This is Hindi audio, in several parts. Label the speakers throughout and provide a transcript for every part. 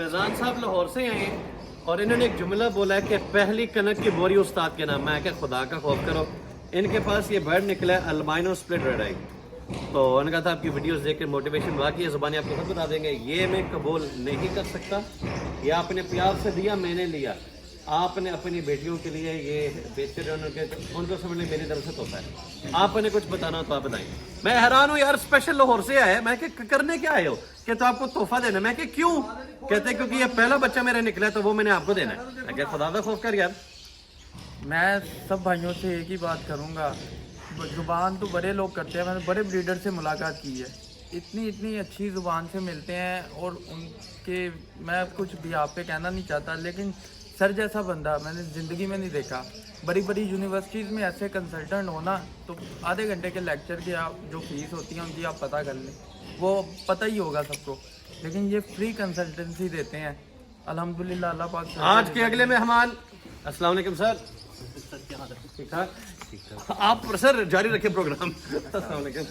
Speaker 1: फैजान साहब लाहौर से आए हैं और इन्होंने एक जुमला बोला है कि पहली कनक की बोरी उस्ताद के नाम। मैं क्या खुदा का खौफ करो, इनके पास ये बर्ड निकला है अल्बाइनो स्प्लिट रेड आई। तो उन्होंने कहा था आपकी वीडियोस देख के मोटिवेशन वाकई ये ज़ुबानी आपको खुद बता देंगे। ये मैं कबूल नहीं कर सकता, ये आपने प्यार से दिया, मैंने लिया। आपने अपनी बेटियों के लिए ये बेचते रहे, उनको समझ लें मेरी तरफ से तोहफा है। आपने कुछ बताना हो तो आप बताएं। मैं हैरान हूँ यार, स्पेशल लाहौर से आया है। मैं क्या करने क्या आए हो कि तो आपको तोहफा देना? मैं क्या क्यों? कहते क्योंकि ये पहला बच्चा मेरा निकला है तो वो मैंने आपको देना है। मैं क्या खुदा का खौफ कर यार।
Speaker 2: मैं सब भाइयों से एक ही बात करूंगा, ज़ुबान तो बड़े लोग करते हैं, मैंने बड़े ब्रीडर से मुलाकात की है, इतनी अच्छी ज़ुबान से मिलते हैं और उनके मैं कुछ भी आप पे कहना नहीं चाहता, लेकिन सर जैसा बंदा मैंने ज़िंदगी में नहीं देखा। बड़ी बड़ी यूनिवर्सिटीज़ में ऐसे कंसल्टेंट होना तो आधे घंटे के लेक्चर की आप जो फीस होती है उनकी आप पता कर लें, वो पता ही होगा सबको, लेकिन ये फ्री कंसल्टेंसी देते हैं। अल्हम्दुलिल्लाह अल्लाह पाक।
Speaker 1: आज के अगले मेहमान, अस्सलाम वालेकुम सर। ठीक ठाक आप सर जारी रखें प्रोग्राम। अस्सलाम वालेकुम।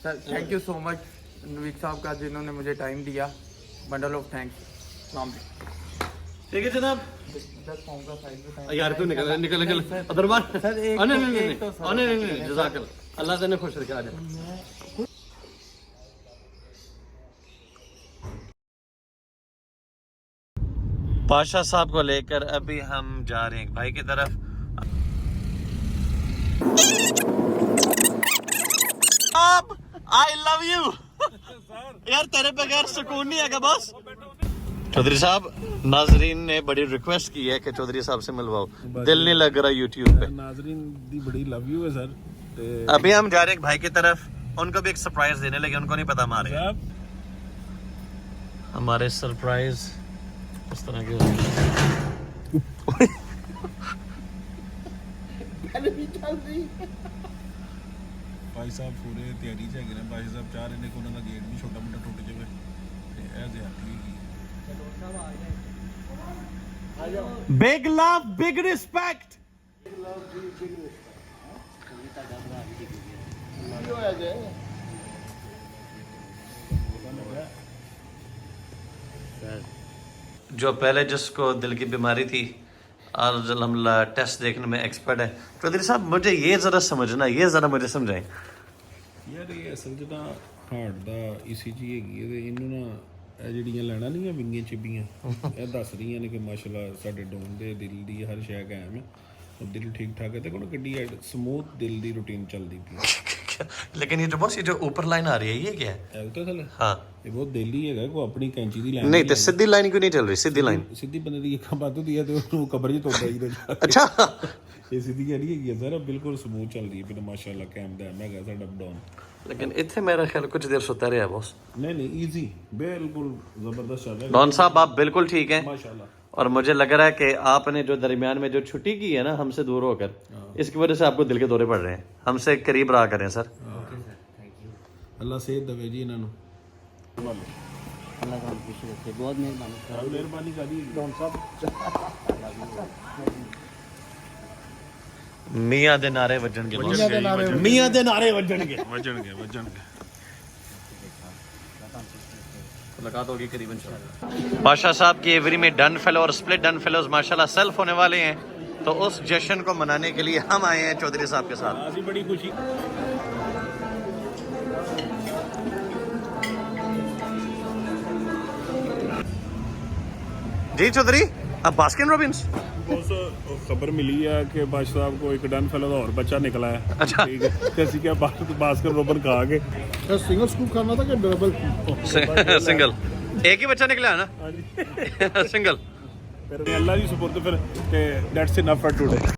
Speaker 2: Sir thank you so much Naveed साहब का, जिन्होंने मुझे टाइम दिया। Bundle of thanks.
Speaker 1: ठीक है जनाब। यार तू निकल निकल निकल अदरवान
Speaker 2: सर एक
Speaker 1: नहीं जज़ाकल्लाह, अल्लाह तेने खुश रखे। आ जा। पाशा साहब को लेकर अभी हम जा रहे हैं भाई की तरफ। आप आई लव यू यार, तेरे बगैर सुकून नहीं है बॉस। चौधरी साहब, नाजरीन ने बड़ी रिक्वेस्ट की है कि चौधरी साहब से मिलवाओ, दिल नहीं लग रहा यूट्यूब पे।
Speaker 3: नाजरीन दी बड़ी लव यू है सर।
Speaker 1: अभी हम जा रहे हैं भाई की तरफ, उनको भी एक सरप्राइज देने लगे, उनको नहीं पता हमारे सरप्राइज इस तरह के
Speaker 3: भाई साहब पूरे तैयारी च है। भाई साहब चाह रहे हैं कि उन्होंने गेट भी छोटा मोटा टूट जाए ते ऐ ज्यादती है।
Speaker 1: Big love big respect. जो पहले जिसको दिल की बीमारी थी आज अल्हम्दुलिल्लाह टेस्ट देखने में एक्सपर्ट है। चौधरी साहब मुझे ये जरा समझना, ये जरा मुझे समझाएं
Speaker 3: यार। ये असल च ना हार्ट दा ECG हैगी है ते इन्नू ना ਇਹ ਜਿਹੜੀਆਂ ਲੈਣਾ ਨਹੀਂ ਆ ਵਿੰਗੀਆਂ ਚਿੱਬੀਆਂ ਇਹ ਦੱਸ ਰਹੀਆਂ ਨੇ ਕਿ ਮਾਸ਼ਾਅੱਲਾ ਸਾਡੇ ਡੋਨ ਦੇ ਦਿਲ ਦੀ ਹਰ ਸ਼ੈ ਕਾਇਮ ਹੈ और दिल ठीक ठाक है। तो कोई गड्डी स्मूथ दिल दी रूटीन चलती पई।
Speaker 1: लेकिन ये जो बॉस ये जो ऊपर लाइन आ रही है ये क्या है?
Speaker 3: तो थले
Speaker 1: हाँ
Speaker 3: ये बहुत दिल्ली है कोई अपनी कैंची दी लाइन
Speaker 1: नहीं, तो सीधी लाइन क्यों नहीं चल रही? सीधी लाइन
Speaker 3: सीधी बंदे दी अखां बंद होती है तो ਉਹਨੂੰ कबर च तोड़दा ही।
Speaker 1: अच्छा
Speaker 3: ये सीधी नहीं है सर, बिल्कुल स्मूथ चल रही है फिर माशाल्लाह। कैम दा हैगा साडा डॉन,
Speaker 1: लेकिन इतने मेरा ख्याल कुछ देर सोता रहा बॉस।
Speaker 3: नहीं इजी बिल्कुल जबरदस्त चल रहा है।
Speaker 1: डॉन साहब आप बिल्कुल ठीक हैं
Speaker 3: माशाल्लाह।
Speaker 1: और मुझे लग रहा है कि आपने जो दरमियान में जो छुट्टी की है ना हमसे दूर होकर, इसकी वजह से आपको दिल के दौरे पड़ रहे हैं। हमसे करीब रहा करें सर।
Speaker 3: अल्लाह सेहत दवे जी इन्हां नूं।
Speaker 4: अल्लाह का खुश रखे, बहुत
Speaker 3: मेहरबानी करी डॉन साहब।
Speaker 1: मियां दे नारे वजणगे, मियां दे नारे वजणगे। मुलाकात होगी करीबन इंशाल्लाह। पाशा साहब की एवरी में डन फेलो और स्प्लिट डन फेलोज माशाल्लाह सेल्फ होने वाले हैं, तो उस जश्न को मनाने के लिए हम आए हैं चौधरी साहब के साथ।
Speaker 3: बड़ी खुशी।
Speaker 1: जी चौधरी, अब बास्किन रॉबिन्स
Speaker 3: खबर मिली है कि बादशाह साहब को एक डन फेलो का और बच्चा निकला है।
Speaker 1: अच्छा
Speaker 3: ठीक है, कैसी क्या बास्किन रॉबिन खा के सिंगल स्कूप खाना था कि डबल?
Speaker 1: सिंगल, एक ही बच्चा निकला है ना? सिंगल।
Speaker 3: फिर अल्लाह की सुपुर्द, फिर दैट्स इनफ फॉर टुडे।